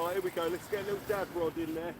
Right, here we go. Let's get a little dab rod in there.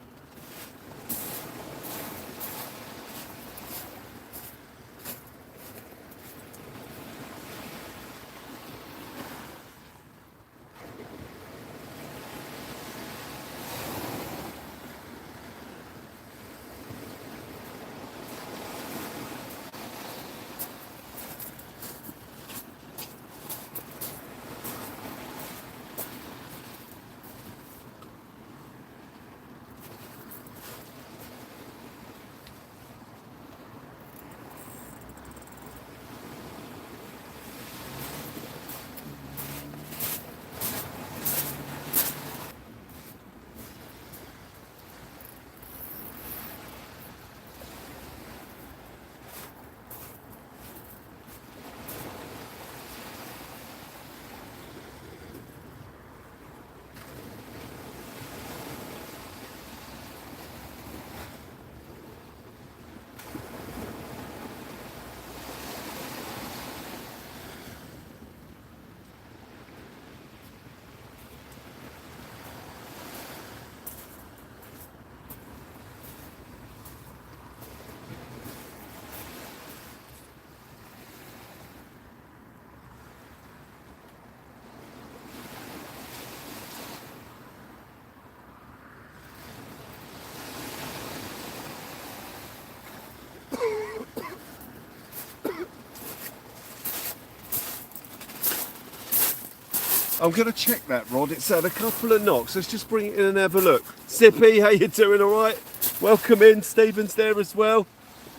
I'm going to check that rod. It's had a couple of knocks. Let's just bring it in and have a look. Sippy, how you doing? All right? Welcome in. Stephen's there as well.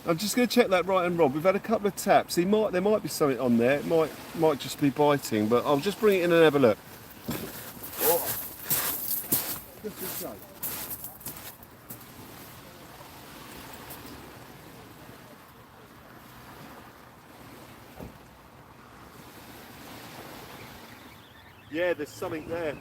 I'm just going to check that right hand rod. We've had a couple of taps. There might be something on there. It might just be biting, but I'll just bring it in and have a look. Oh. Yeah, there's something there.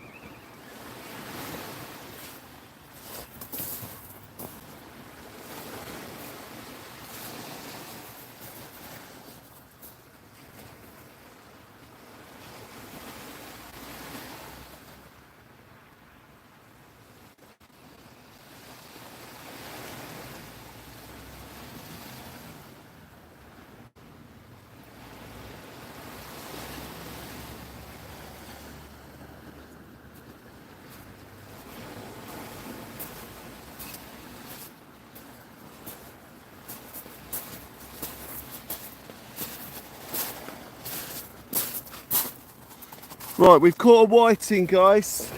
Right, we've caught a whiting, guys.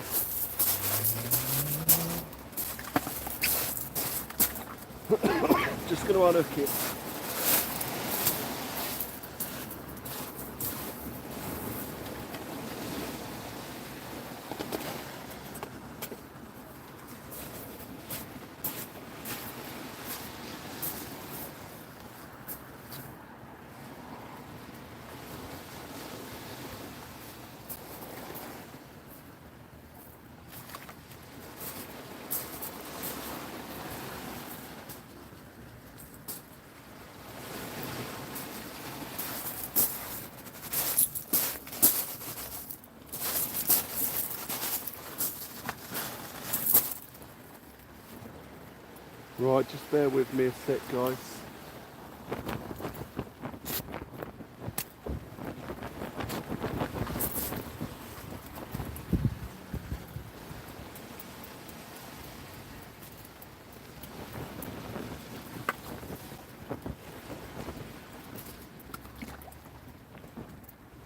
Just going to unhook it. Right, just bear with me a sec, guys.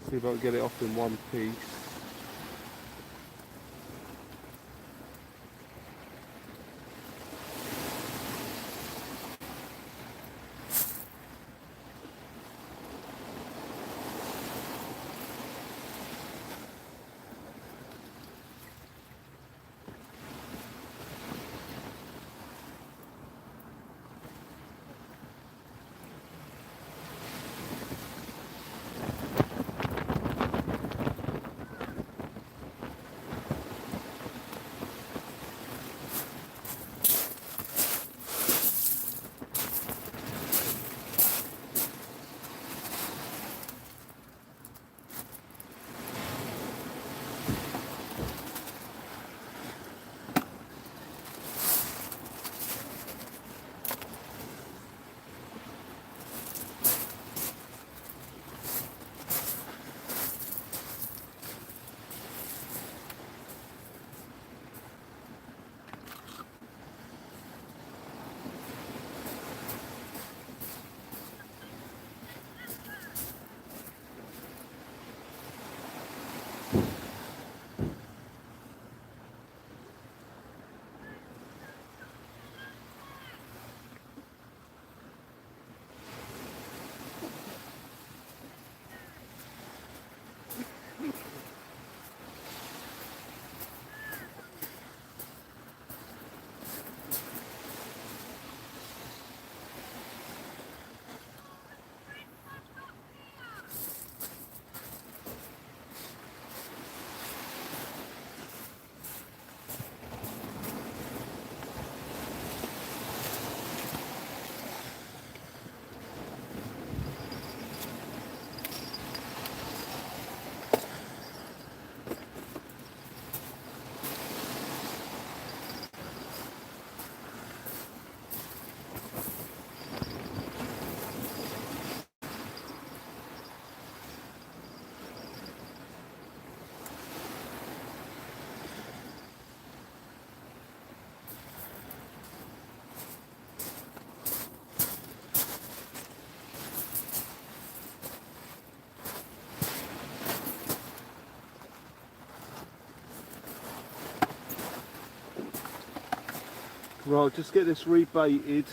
See if I can get it off in one piece. Right, just get this rebaited.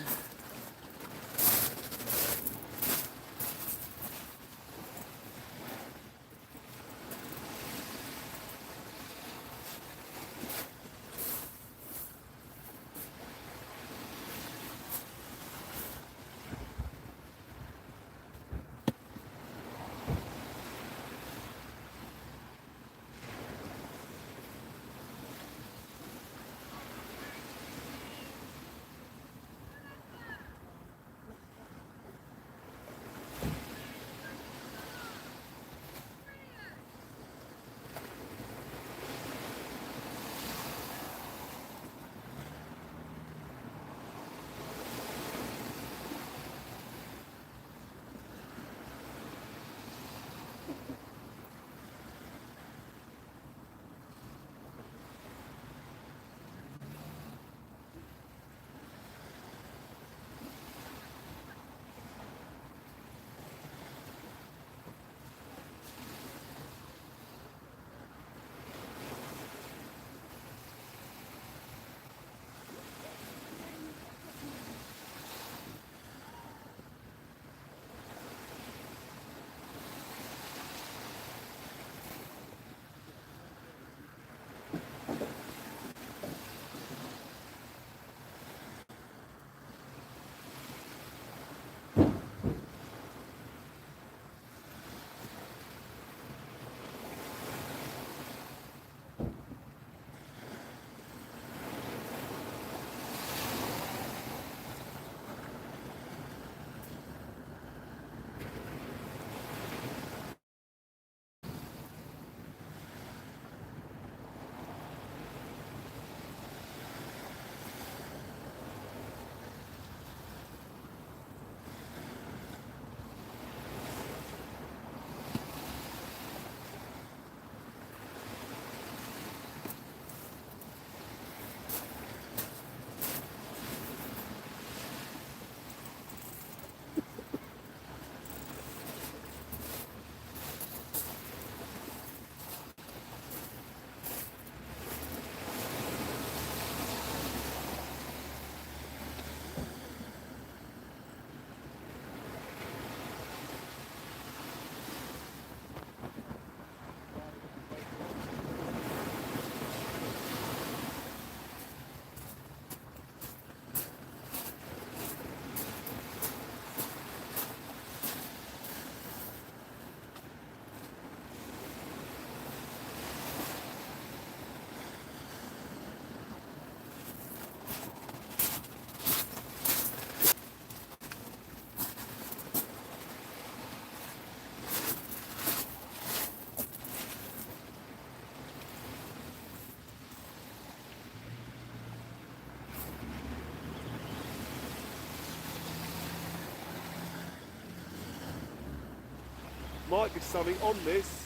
Might be something on this.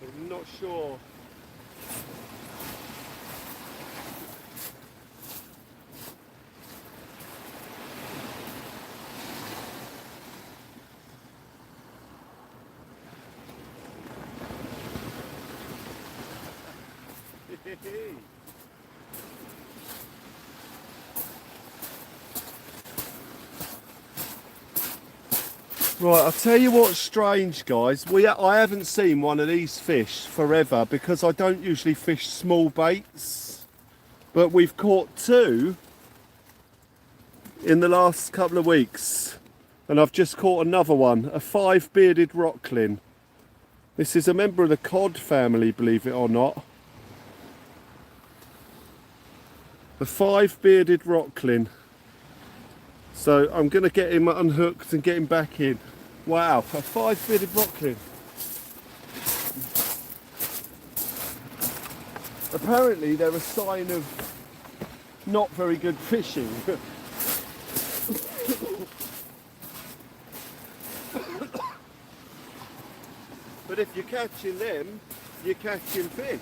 I'm not sure. Right, I'll tell you what's strange, guys. I haven't seen one of these fish forever because I don't usually fish small baits. But we've caught two in the last couple of weeks. And I've just caught another one, a 5-bearded rocklin. This is a member of the cod family, believe it or not. The 5-bearded rocklin. So I'm going to get him unhooked and get him back in. Wow, a 5-bearded rocklin. Apparently they're a sign of not very good fishing. But if you're catching them, you're catching fish.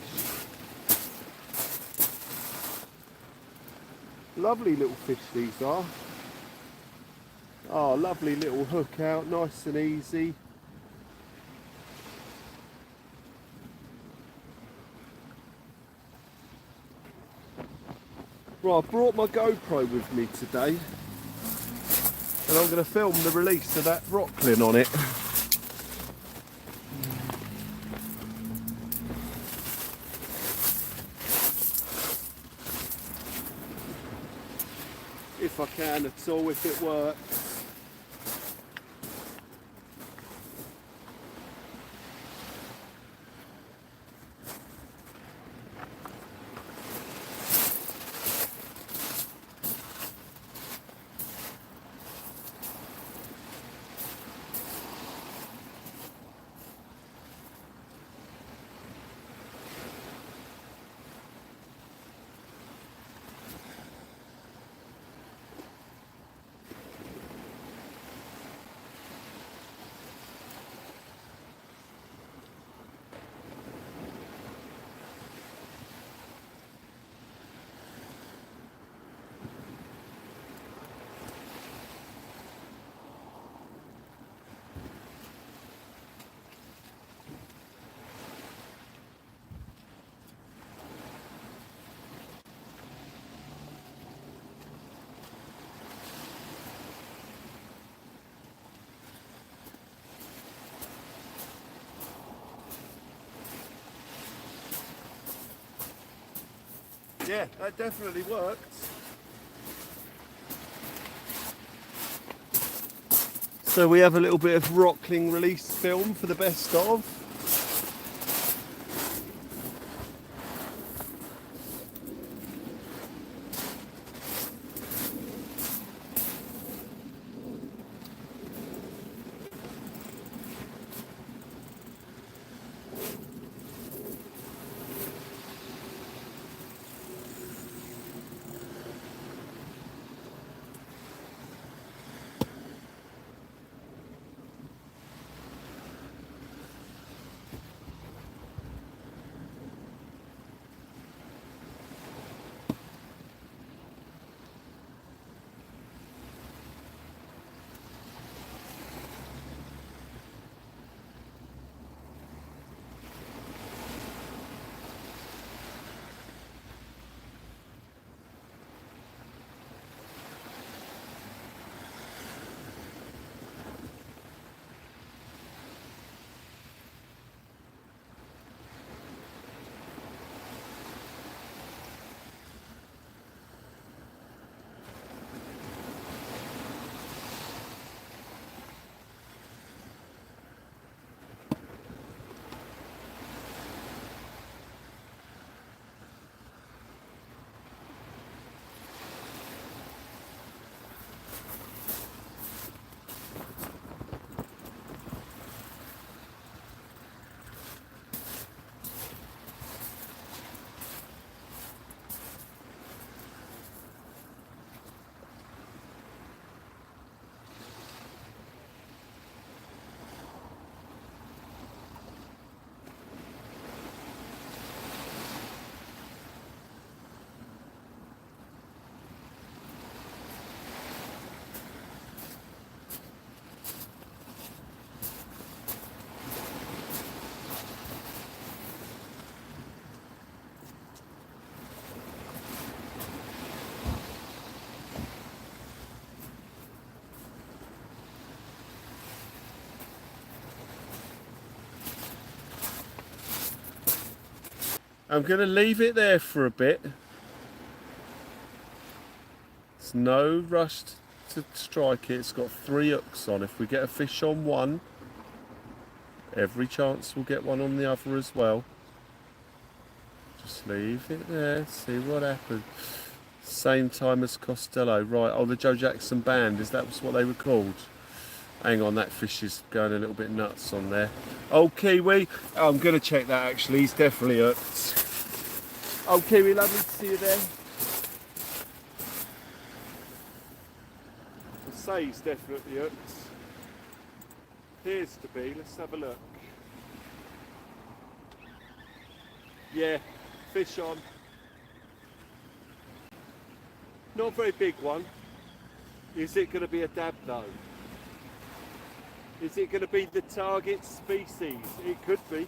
Lovely little fish these are. Oh, lovely little hook out, nice and easy. Right, I brought my GoPro with me today, and I'm going to film the release of that Rocklin on it. If I can at all, if it works. Yeah, that definitely worked. So we have a little bit of Rockling release film for the best of. I'm going to leave it there for a bit. There's no rush to strike it. It's got 3 hooks on. If we get a fish on one, every chance we'll get one on the other as well. Just leave it there, see what happens. Same time as Costello. Right, oh, the Joe Jackson Band, is that what they were called? Hang on, that fish is going a little bit nuts on there. Oh, Kiwi. Oh, I'm going to check that actually. He's definitely hooked. Oh, Kiwi, lovely to see you there. I'll say he's definitely hooked. Appears to be. Let's have a look. Yeah, fish on. Not a very big one. Is it going to be a dab though? Is it going to be the target species? It could be.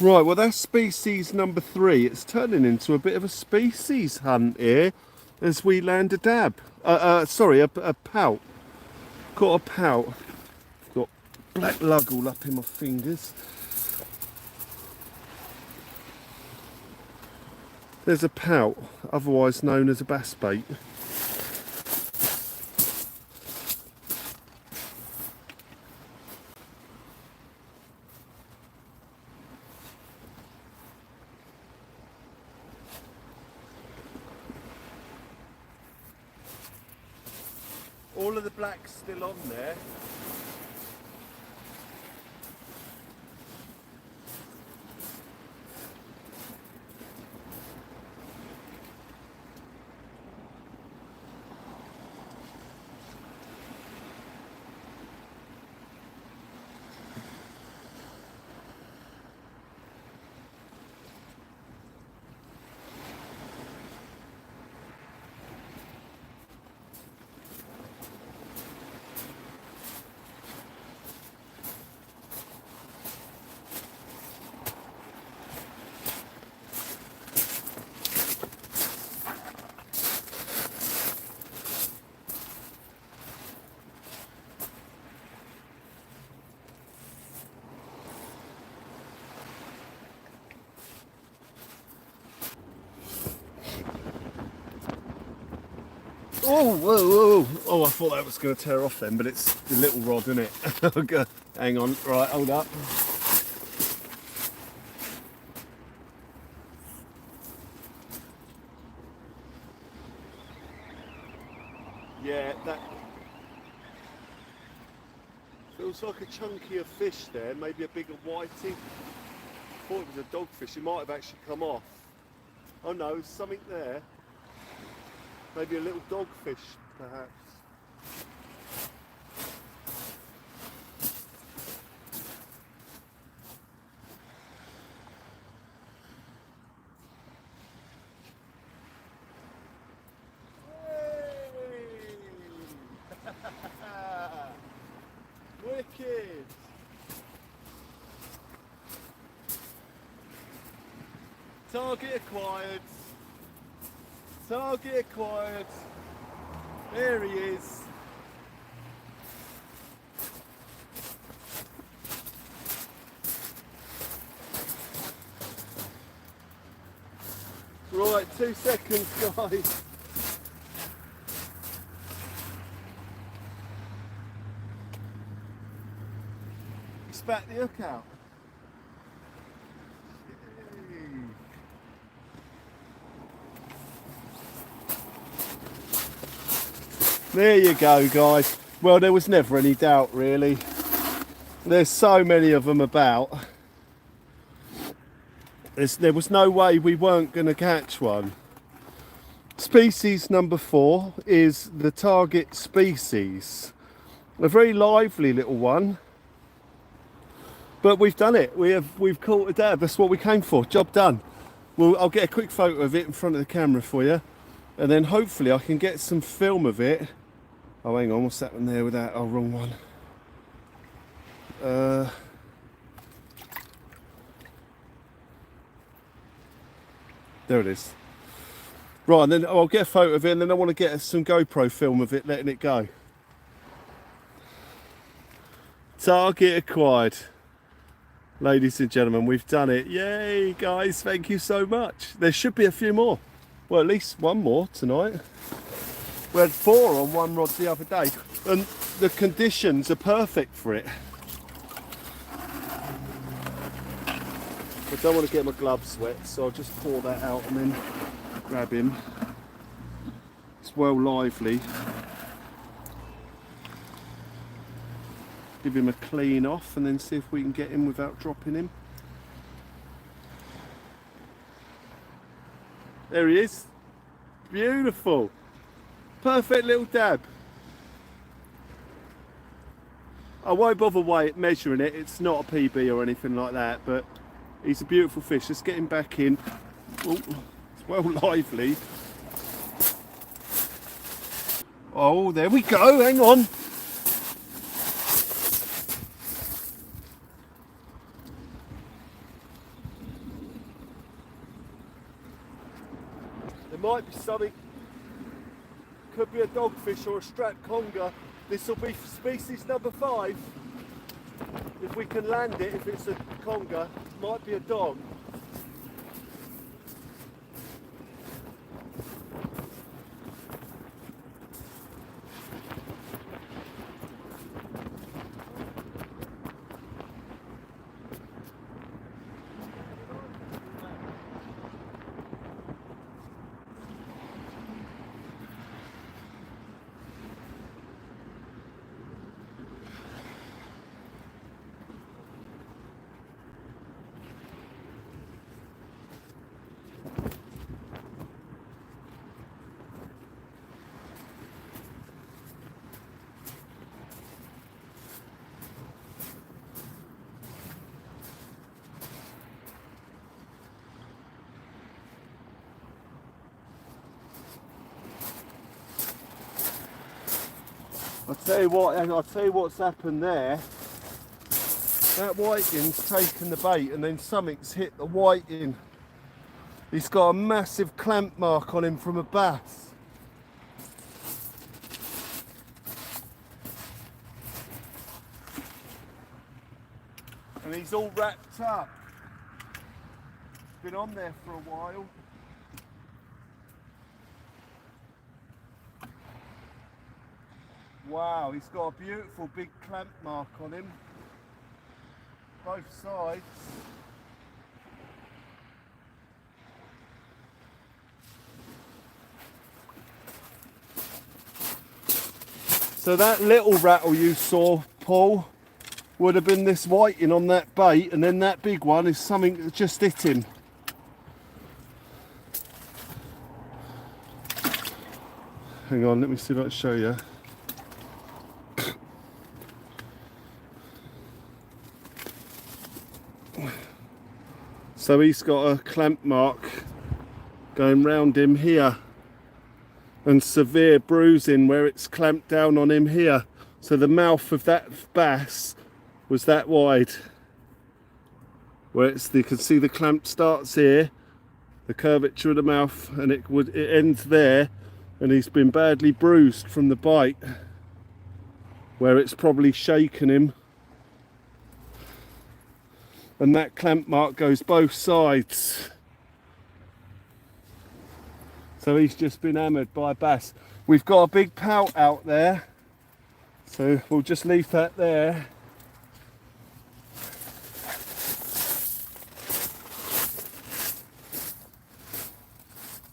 Right, well that's species number 3. It's turning into a bit of a species hunt here as we land a dab. Sorry, a pout. Got a pout. Got black lug all up in my fingers. There's a pout, otherwise known as a bass bait. All of the black's still on there. Oh, whoa, whoa. Oh, I thought that was going to tear off then, but it's the little rod, isn't it? Okay, hang on, right, hold up. Yeah, that feels like a chunkier fish there, maybe a bigger whiting. Thought it was a dogfish, it might have actually come off. Oh no, there's something there. Maybe a little dogfish, perhaps. Wicked! Target acquired. Target acquired. There he is. Right, 2 seconds, guys. Spat the hook out. There you go, guys. Well, there was never any doubt, really. There's so many of them about. There was no way we weren't going to catch one. Species number 4 is the target species. A very lively little one. But we've done it. We've caught a dab. That's what we came for. Job done. Well, I'll get a quick photo of it in front of the camera for you, and then hopefully I can get some film of it. Oh, hang on. What's that one there with that? Oh, wrong one. There it is. Right, and then I'll get a photo of it, and then I want to get some GoPro film of it, letting it go. Target acquired. Ladies and gentlemen, we've done it. Yay, guys, thank you so much. There should be a few more. Well, at least one more tonight. We had 4 on one rod the other day, and the conditions are perfect for it. I don't want to get my gloves wet, so I'll just pour that out and then grab him. It's well lively. Give him a clean off and then see if we can get him without dropping him. There he is. Beautiful. Perfect little dab. I won't bother measuring it. It's not a PB or anything like that, but he's a beautiful fish. Let's get him back in. Oh, it's well lively. Oh, there we go. Hang on. might be something, could be a dogfish or a strapped conger. This will be species number 5. If we can land it, if it's a conger, might be a dog. I'll tell you what's happened there. That whiting's taken the bait and then something's hit the whiting. He's got a massive clamp mark on him from a bass. And he's all wrapped up. Been on there for a while. Wow, he's got a beautiful big clamp mark on him. Both sides. So that little rattle you saw, Paul, would have been this whiting on that bait, and then that big one is something that just hit him. Hang on, let me see if I can show you. So he's got a clamp mark going round him here and severe bruising where it's clamped down on him here. So the mouth of that bass was that wide. Where it's, you can see the clamp starts here, the curvature of the mouth, and it ends there, and he's been badly bruised from the bite where it's probably shaken him. And that clamp mark goes both sides. So he's just been hammered by a bass. We've got a big pout out there, so we'll just leave that there.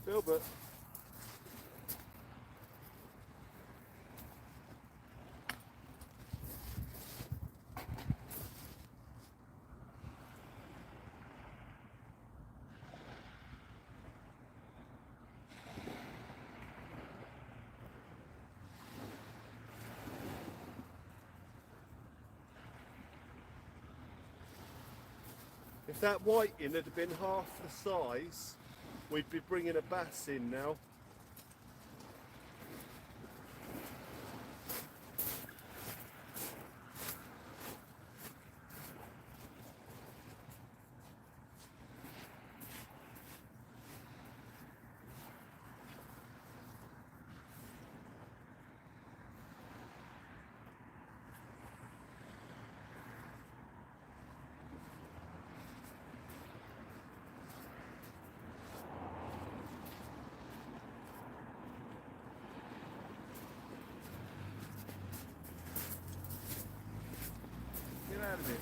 Filbert. If that whiting had been half the size, we'd be bringing a bass in now. Out of it.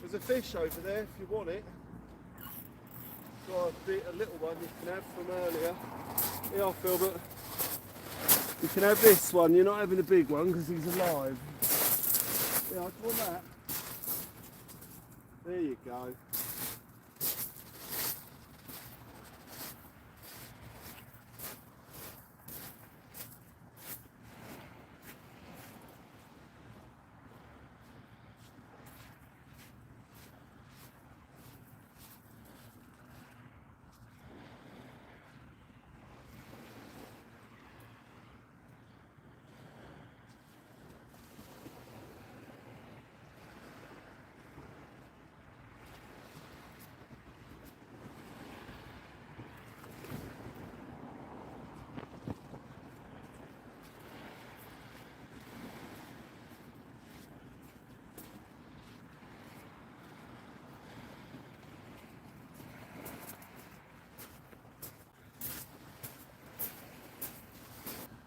There's a fish over there if you want it. Got a little one you can have from earlier. Yeah, Filbert. You can have this one. You're not having a big one because he's alive. Yeah, I want that. There you go.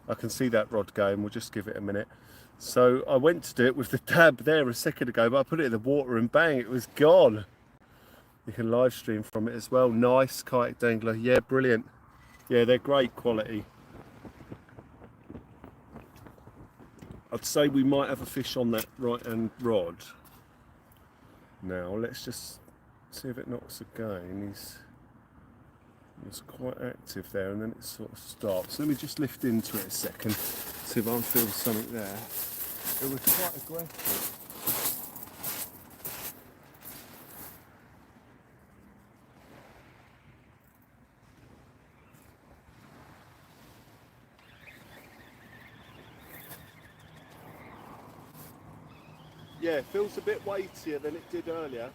I can see that rod going. We'll just give it a minute. So I went to do it with the dab there a second ago, but I put it in the water and bang, it was gone. You can live stream from it as well. Nice kite dangler. Yeah, brilliant. Yeah, they're great quality. I'd say we might have a fish on that right hand rod. Now let's just see if it knocks again. He's quite active there, and then it sort of stops. Let me just lift into it a second, see if I can feel something there. It was quite aggressive. Yeah, it feels a bit weightier than it did earlier.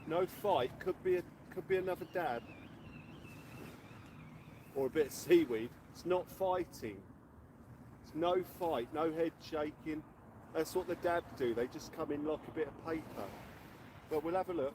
No fight, could be another dab. Or a bit of seaweed. It's not fighting. It's no fight, no head shaking. That's what the dabs do, they just come in like a bit of paper. But we'll have a look.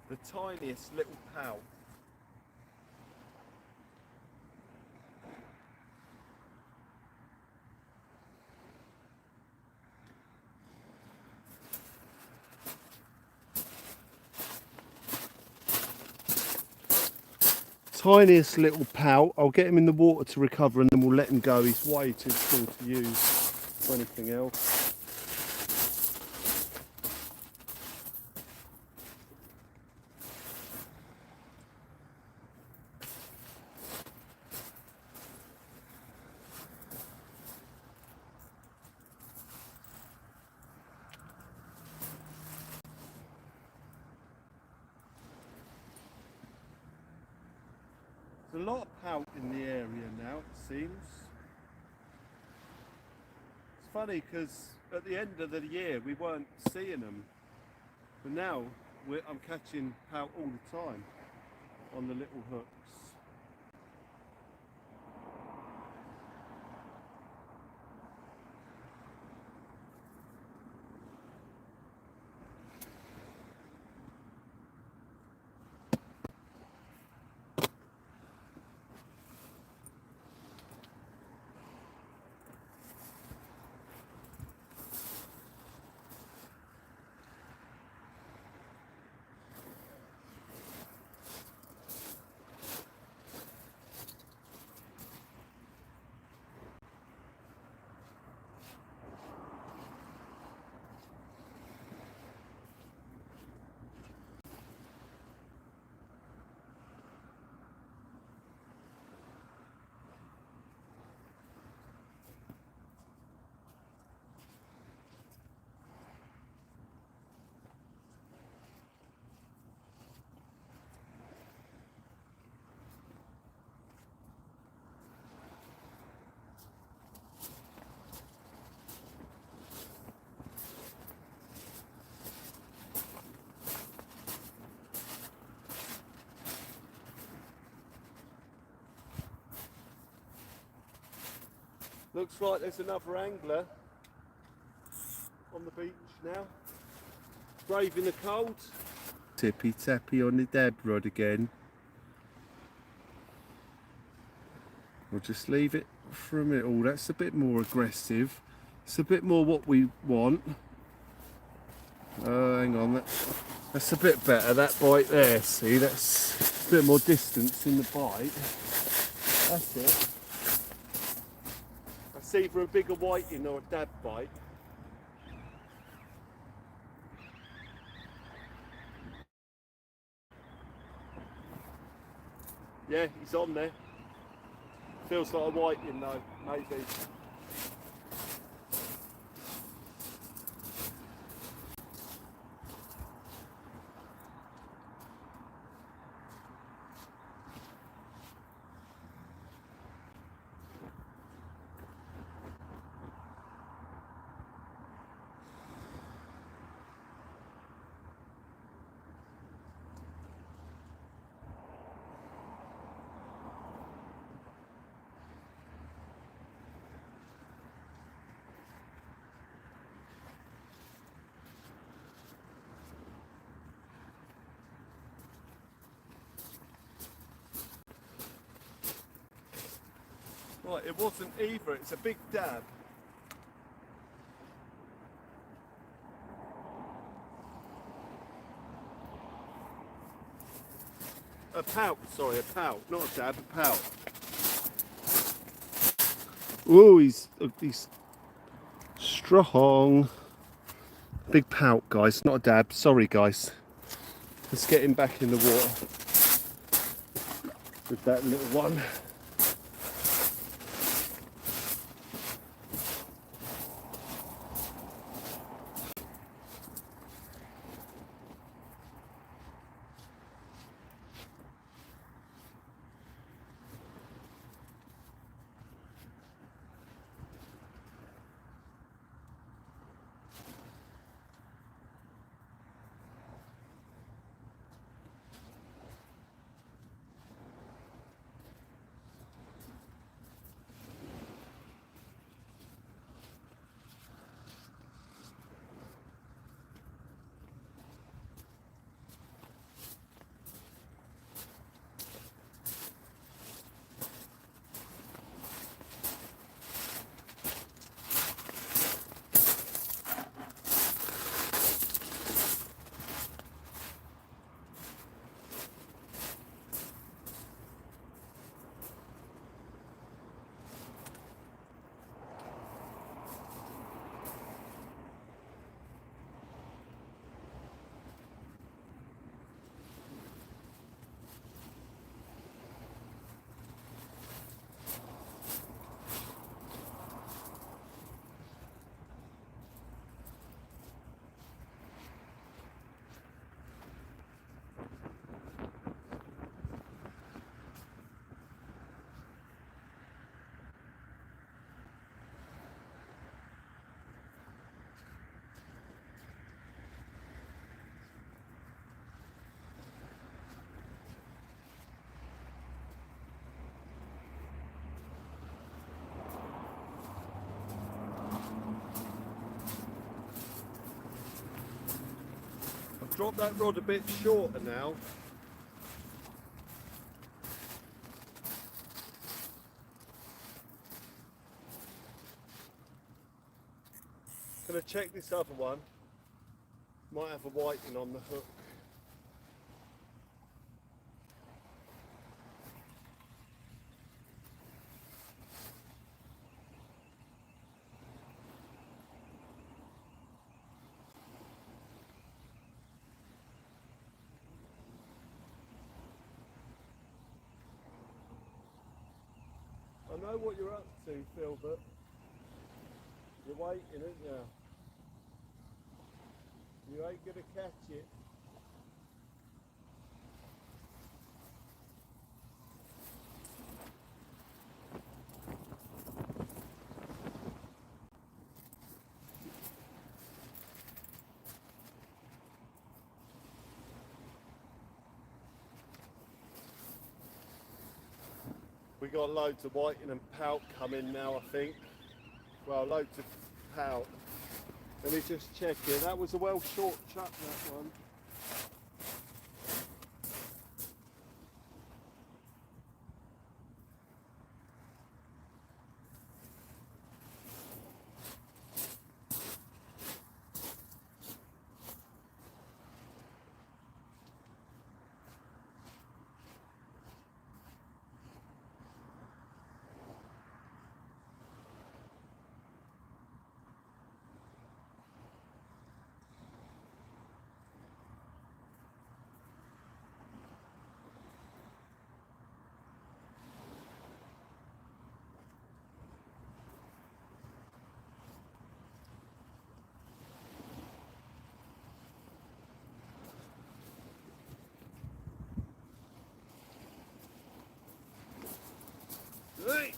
The tiniest little pout. Tiniest little pout. I'll get him in the water to recover and then we'll let him go. He's way too small to use for anything else. There's a lot of pout in the area now, it seems. It's funny because at the end of the year we weren't seeing them, but now I'm catching pout all the time on the little hooks. Looks like there's another angler on the beach now, braving the cold. Tippy tappy on the dab rod again. We'll just leave it for a minute. Oh, that's a bit more aggressive. It's a bit more what we want. Hang on, that's a bit better, that bite there. See, that's a bit more distance in the bite. That's it. That's either a bigger whiting or a dab bite. Yeah, he's on there. Feels like a whiting though, maybe. Right, it wasn't either. It's a big dab. A pout, sorry, a pout, not a dab, a pout. Ooh, he's strong. Big pout, guys, not a dab. Sorry, guys. Let's get him back in the water with that little one. I've dropped that rod a bit shorter now. Gonna check this other one. Might have a whiting on the hook. I know what you're up to, Filbert. You're waiting, aren't you? You ain't gonna catch it. We got loads of whiting and pout coming now, I think. Well, loads of pout. Let me just check here. That was a well short chuck, that one. Hey!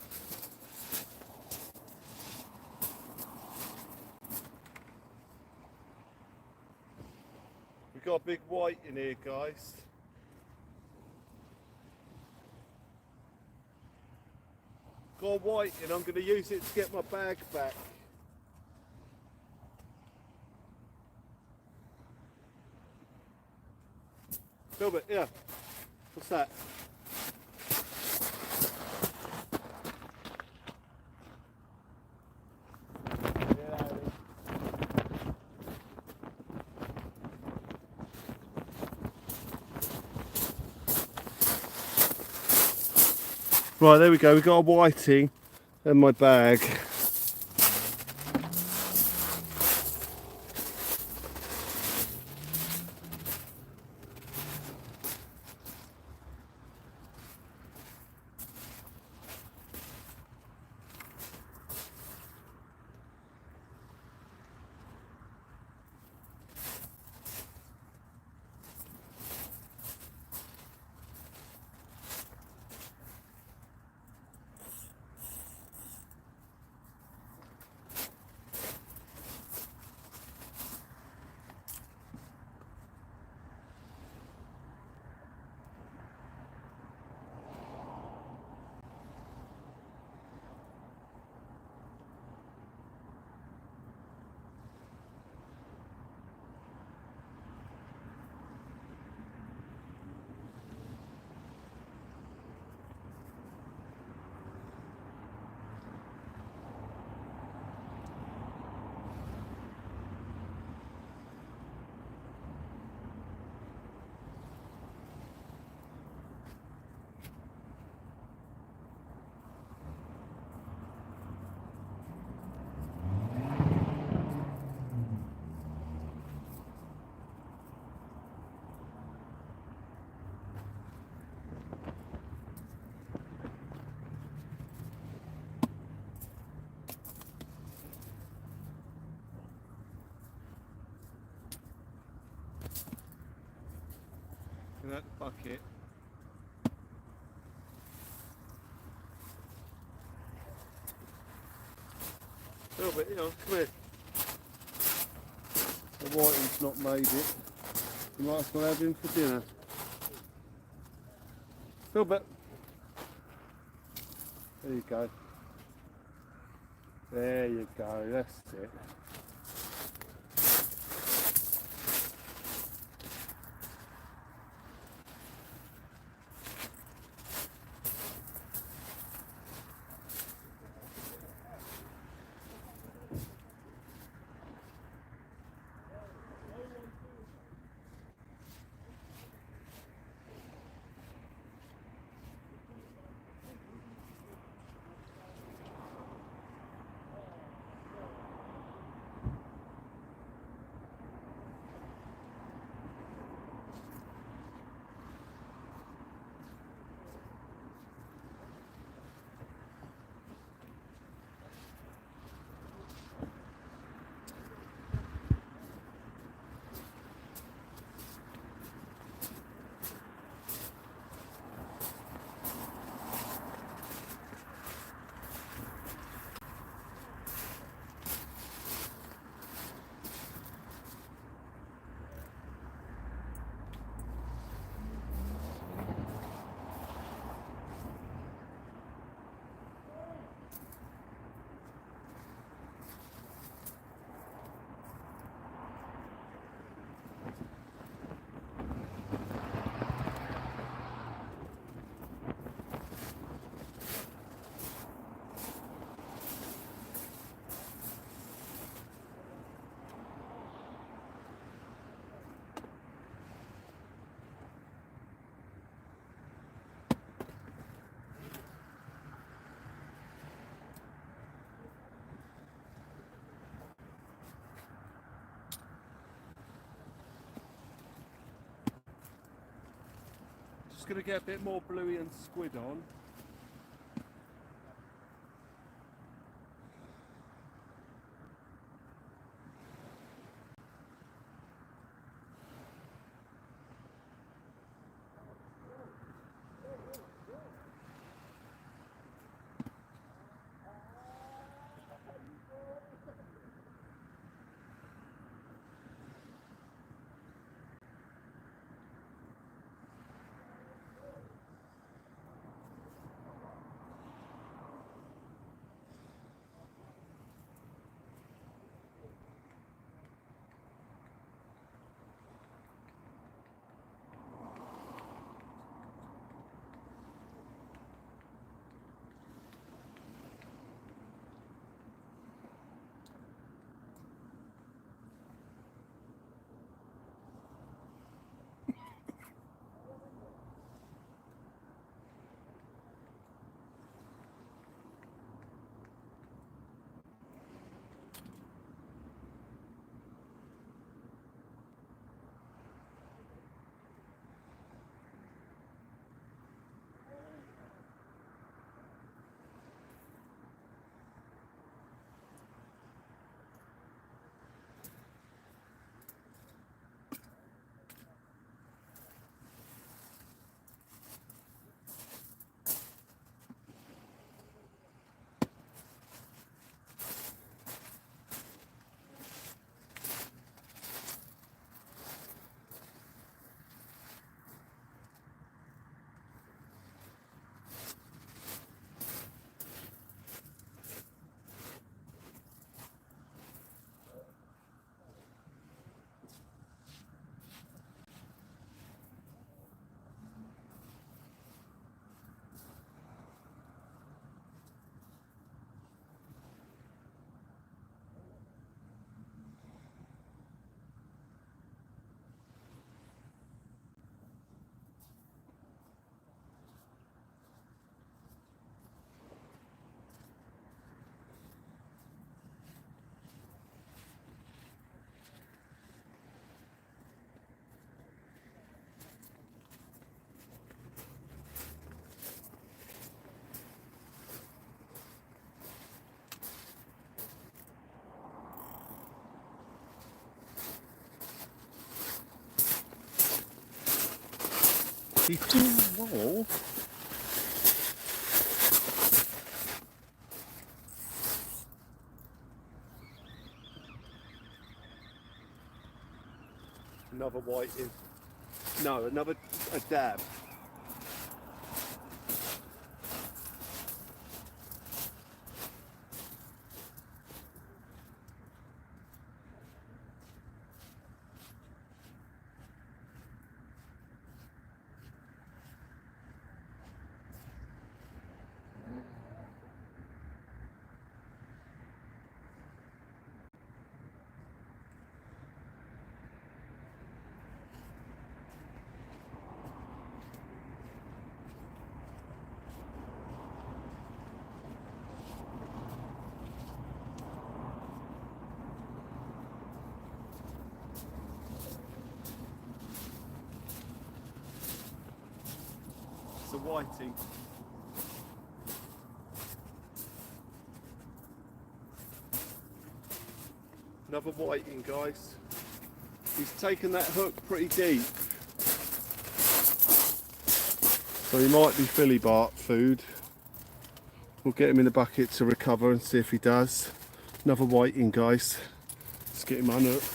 We've got a big white in here, guys. Got a white and I'm going to use it to get my bag back. Filbert, here. What's that? Right, there we go. We've got a whiting in my bag. In that bucket. A little bit, you know, come here. The whiting's not made it. You might as well have him for dinner. A little bit. There you go. There you go, that's it. Just going to get a bit more bluey and squid on. Whoa. Another whiting. No, a dab. It's a whiting. Another whiting, guys. He's taken that hook pretty deep. So he might be filly bark food. We'll get him in the bucket to recover and see if he does. Another whiting, guys. Let's get him unhooked.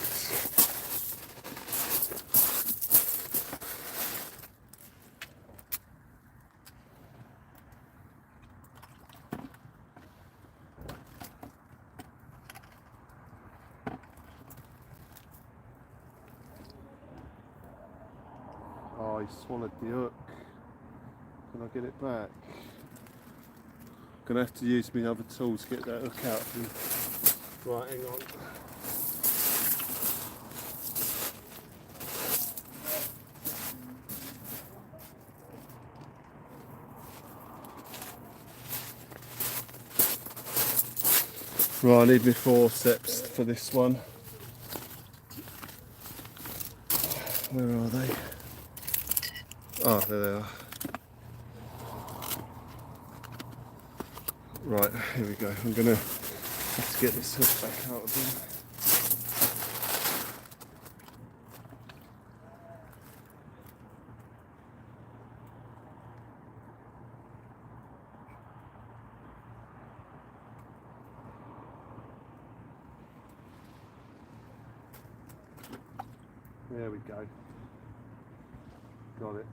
Oh, he swallowed the hook. Can I get it back? Gonna have to use my other tools to get that hook out of him. Right, hang on. Right, I need my forceps for this one. Where are they? Oh, there they are. Right, here we go. I'm gonna have to get this hook back out of him. There we go. Got it.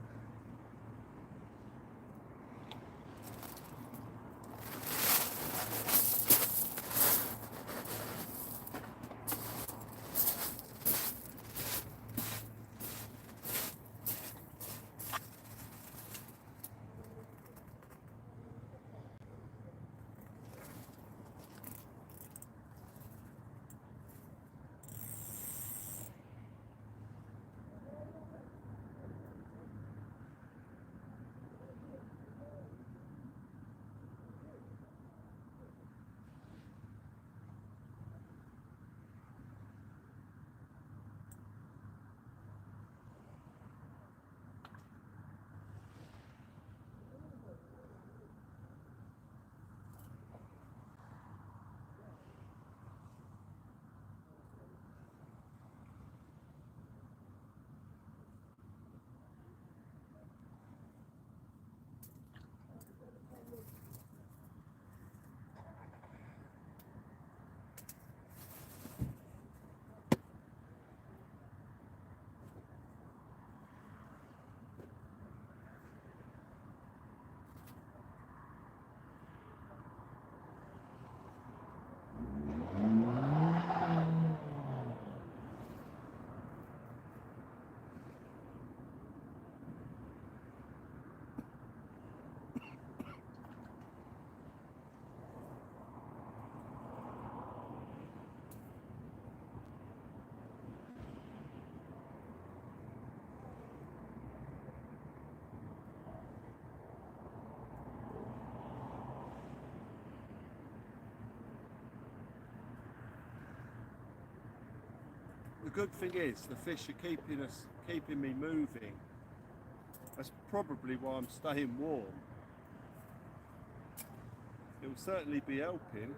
The good thing is the fish are keeping me moving. That's probably why I'm staying warm. It will certainly be helping.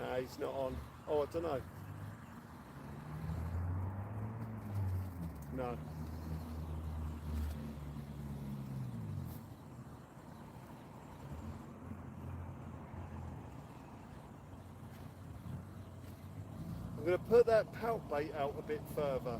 Nah, he's not on. Oh, I don't know. No. I'm going to put that pout bait out a bit further.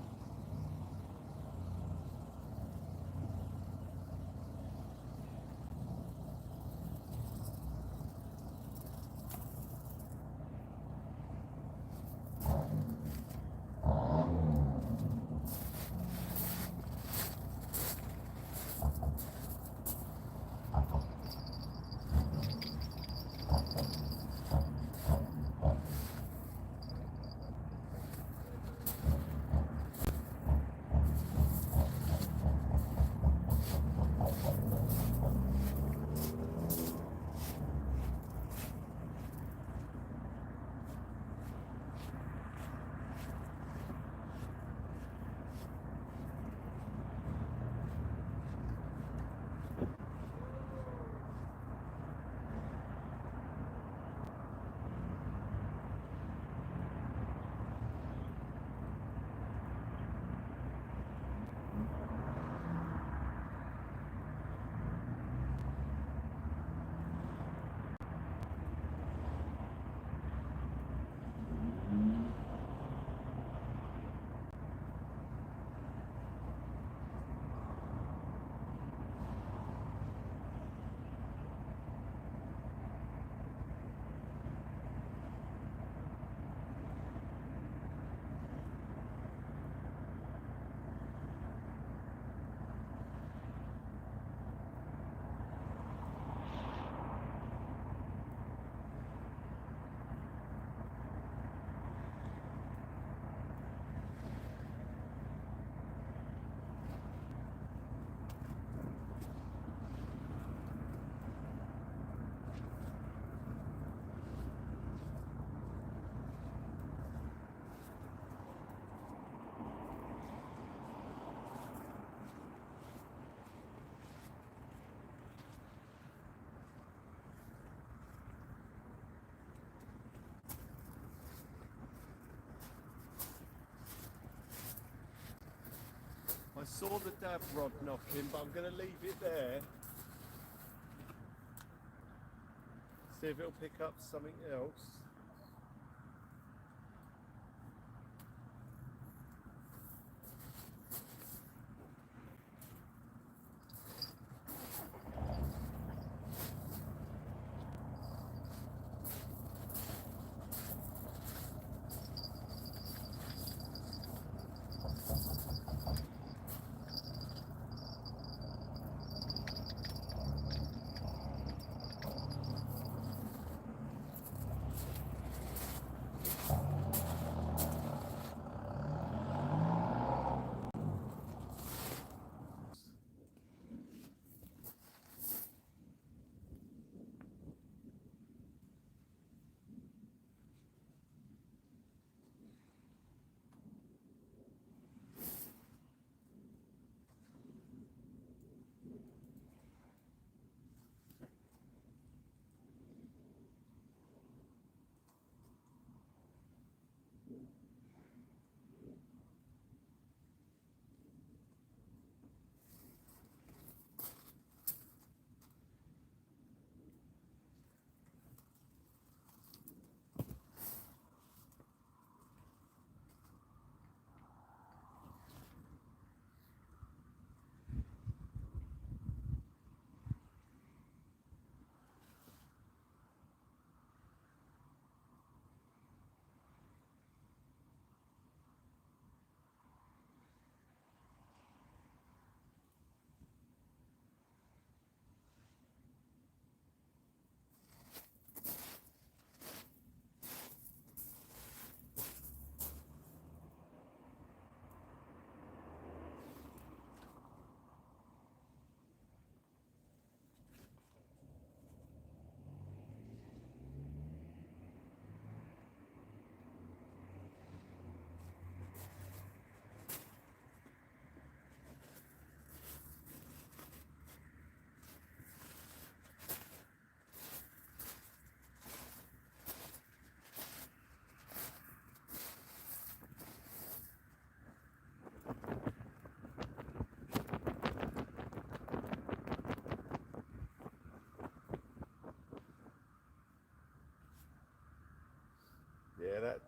I saw the dab rod knocking, but I'm going to leave it there. See if it'll pick up something else.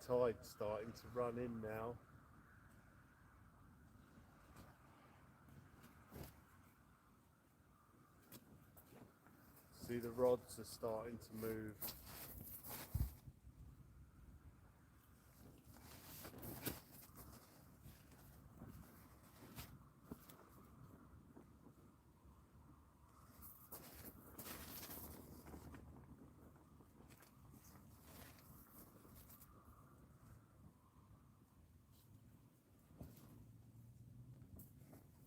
tide's starting to run in now. See, the rods are starting to move.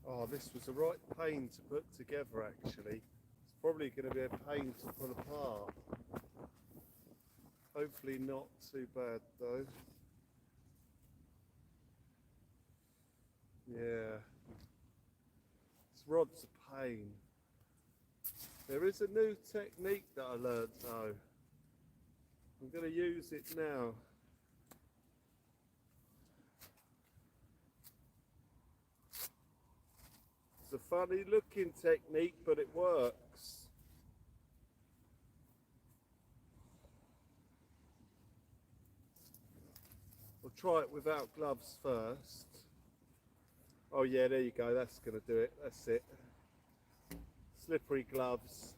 Oh, this was a right pain to put together actually. It's probably going to be a pain to pull apart. Hopefully not too bad though. Yeah. This rod's a pain. There is a new technique that I learnt though. I'm going to use it now. It's a funny looking technique, but it works. We'll try it without gloves first. Oh yeah, there you go, that's going to do it, that's it. Slippery gloves.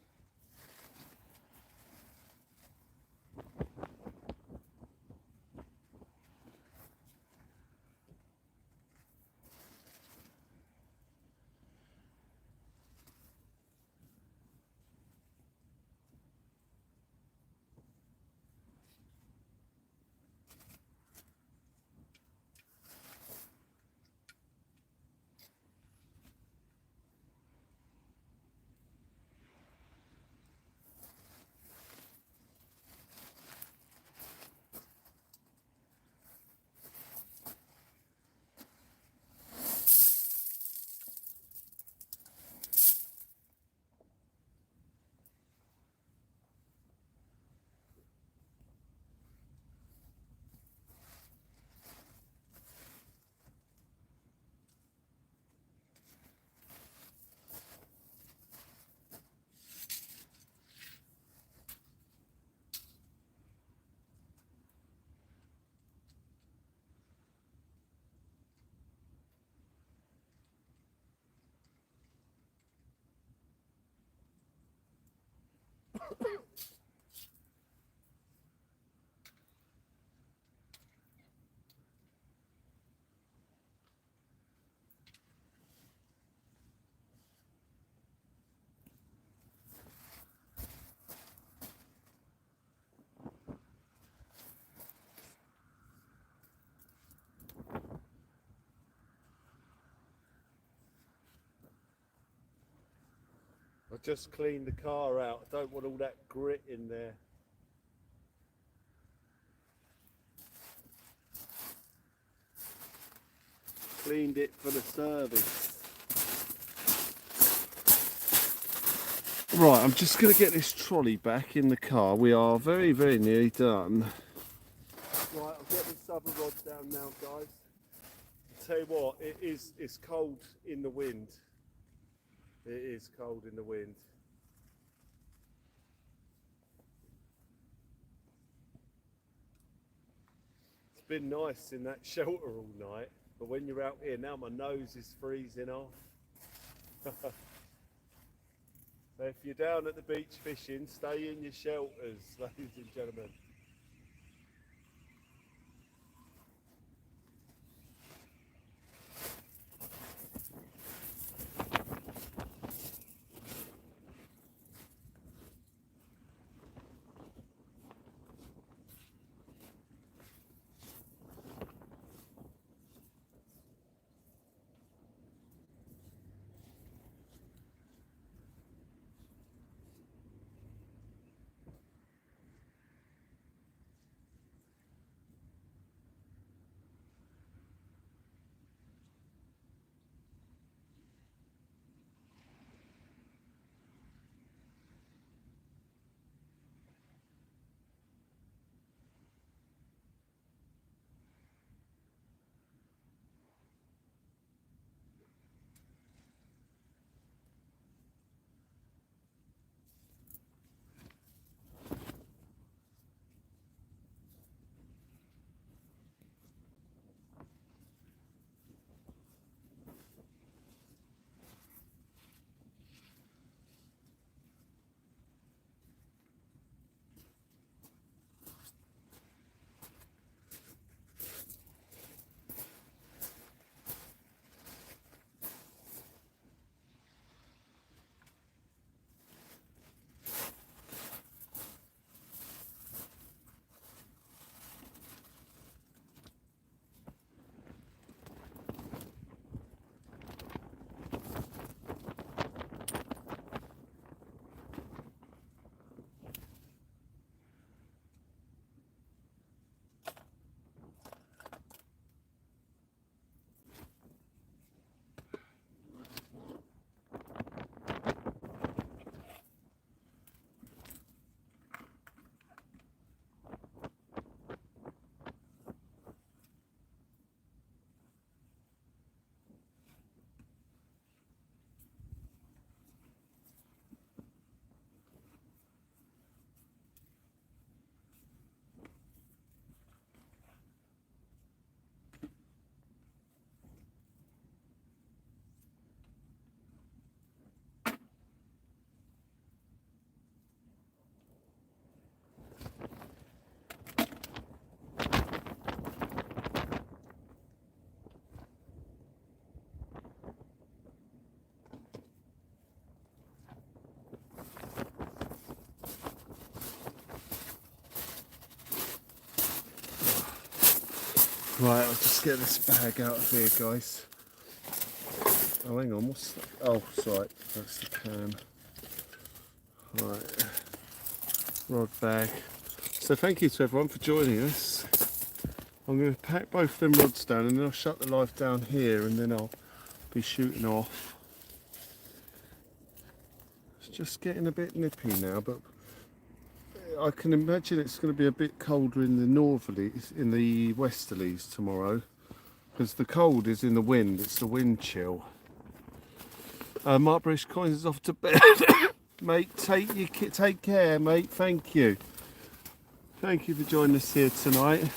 I just cleaned the car out. I don't want all that grit in there. Cleaned it for the service. Right, I'm just going to get this trolley back in the car. We are very, very nearly done. Right, I'll get this other rod down now, guys. I'll tell you what, it's cold in the wind. It is cold in the wind. It's been nice in that shelter all night, but when you're out here now, my nose is freezing off. So if you're down at the beach fishing, stay in your shelters, ladies and gentlemen. Right, I'll just get this bag out of here, guys. Oh, hang on, what's that? Oh, sorry, that's the can. Right, rod bag. So thank you to everyone for joining us. I'm going to pack both them rods down and then I'll shut the live down here and then I'll be shooting off. It's just getting a bit nippy now, but I can imagine it's going to be a bit colder in the northerlies, in the westerlies tomorrow, because the cold is in the wind. It's the wind chill. Mark British Coins is off to bed. Mate, take care, mate. Thank you. Thank you for joining us here tonight.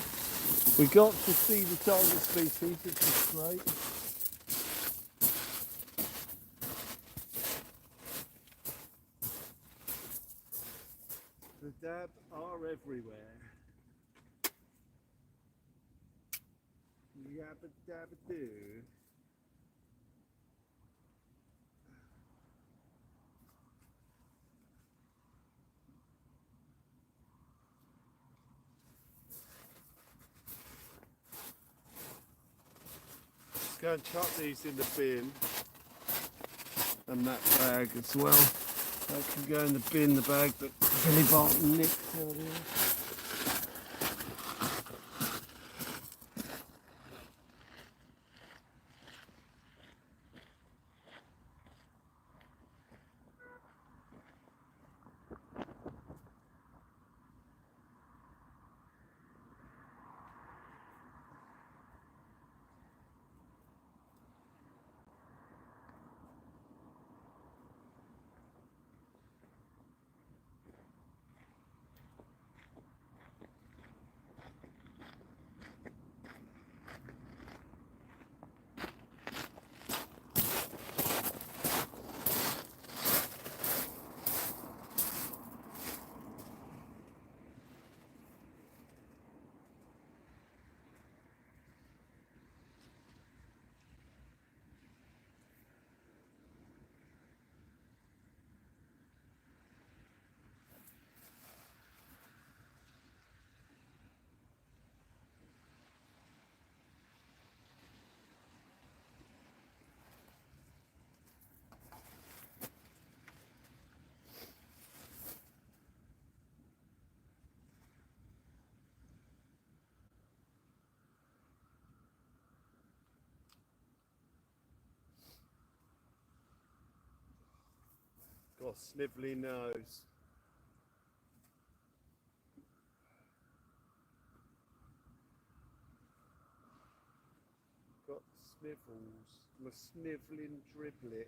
We got to see the target species, which is great. The dab are everywhere. Yabba dabba doo. Let's go and chuck these in the bin and that bag as well. That can go in the bin, the bag that Billy Barton nicked earlier. Got a snivelly nose. Got snivels, my snivelling driblets.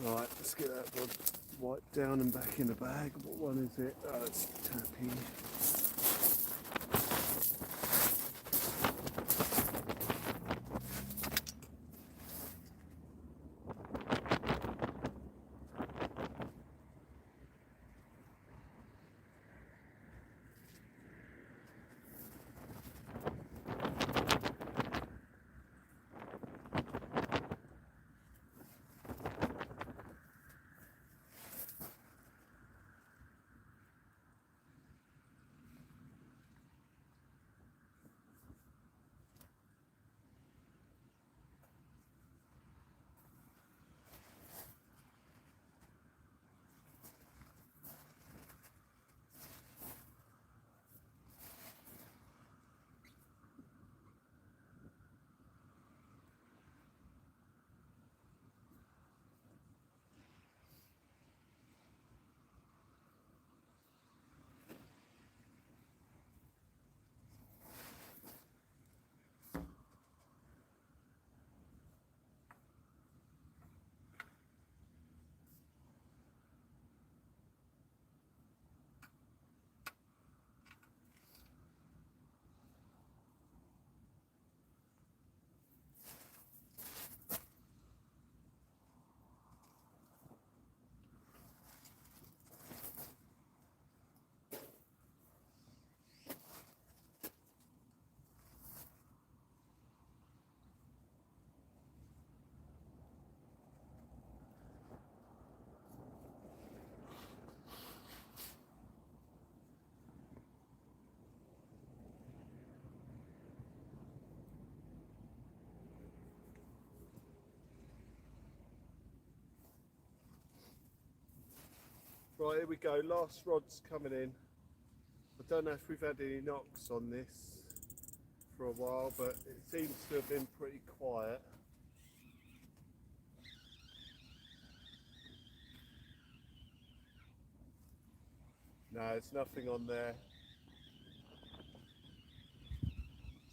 Right, let's get that one wiped down and back in the bag. What one is it? Oh, it's Tappy. Right, here we go. Last rod's coming in. I don't know if we've had any knocks on this for a while, but it seems to have been pretty quiet. No, there's nothing on there.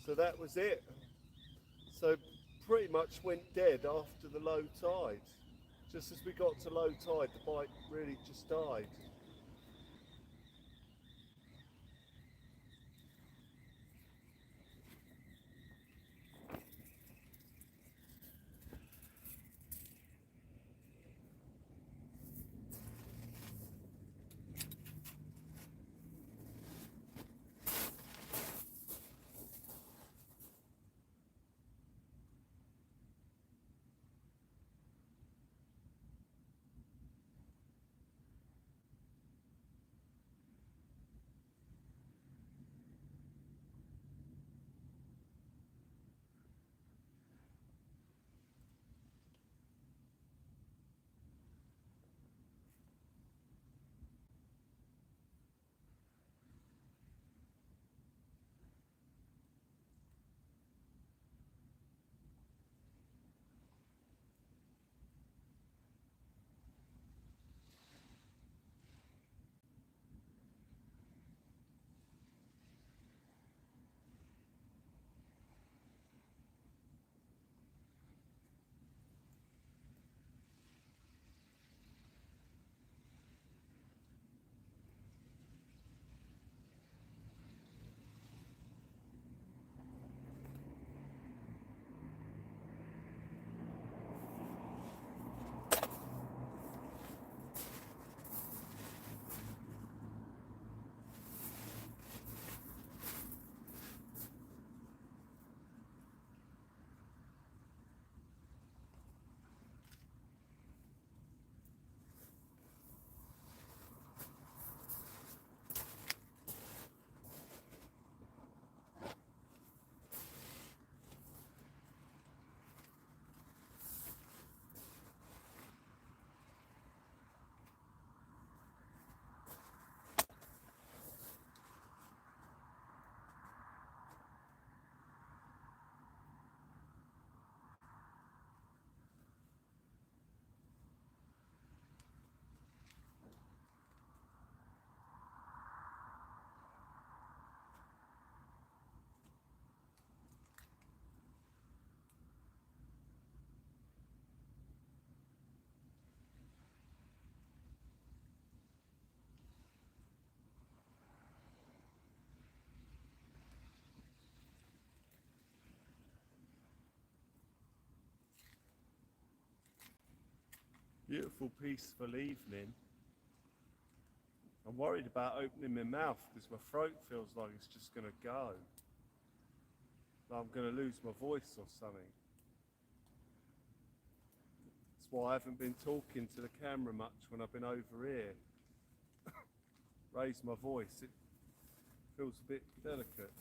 So that was it. So pretty much went dead after the low tide. Just as we got to low tide, the bike really just died. Beautiful, peaceful evening. I'm worried about opening my mouth because my throat feels like it's just going to go. Like I'm going to lose my voice or something. That's why I haven't been talking to the camera much when I've been over here. Raise my voice, it feels a bit delicate.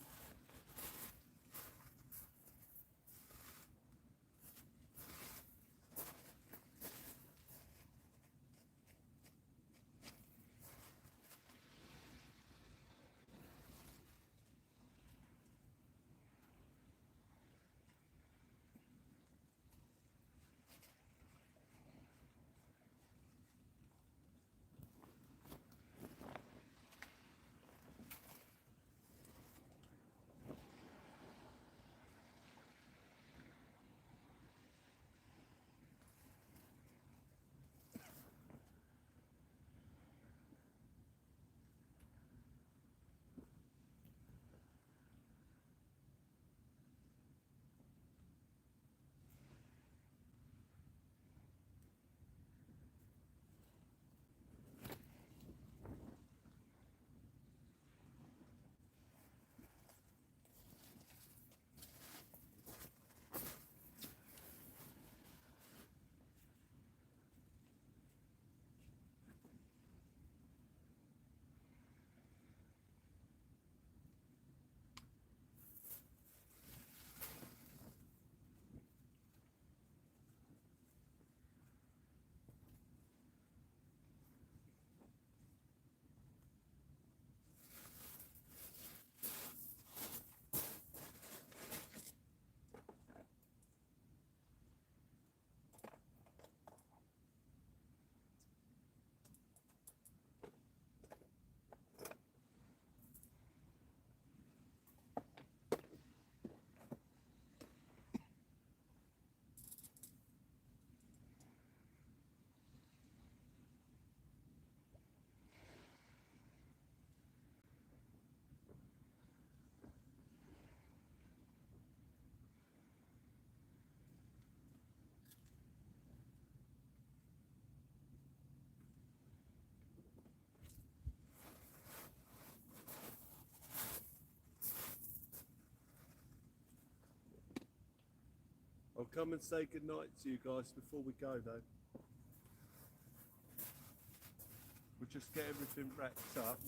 I'll come and say goodnight to you guys before we go though. We'll just get everything wrapped up.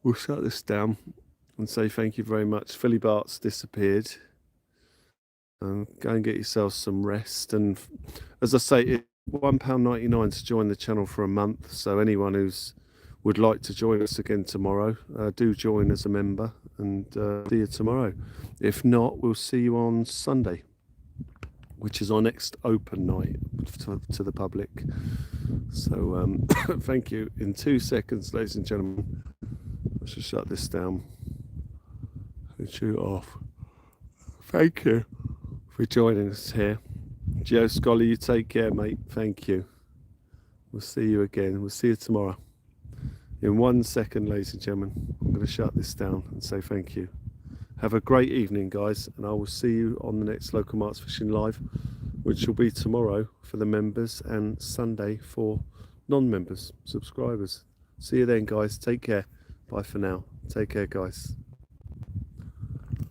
We'll shut this down and say thank you very much. Philly Bart's disappeared. Go and get yourself some rest. And as I say, it's £1.99 to join the channel for a month. So anyone who's would like to join us again tomorrow, do join as a member, and see you tomorrow. If not, we'll see you on Sunday, which is our next open night to the public. So thank you. In 2 seconds, ladies and gentlemen, I should shut this down and shoot off. Thank you for joining us here. Joe Scholar, you take care, mate. Thank you. We'll see you again. We'll see you tomorrow. In 1 second, ladies and gentlemen, I'm going to shut this down and say thank you. Have a great evening, guys, and I will see you on the next Local Marks Fishing Live, which will be tomorrow for the members and Sunday for non-members, subscribers. See you then, guys. Take care. Bye for now. Take care, guys.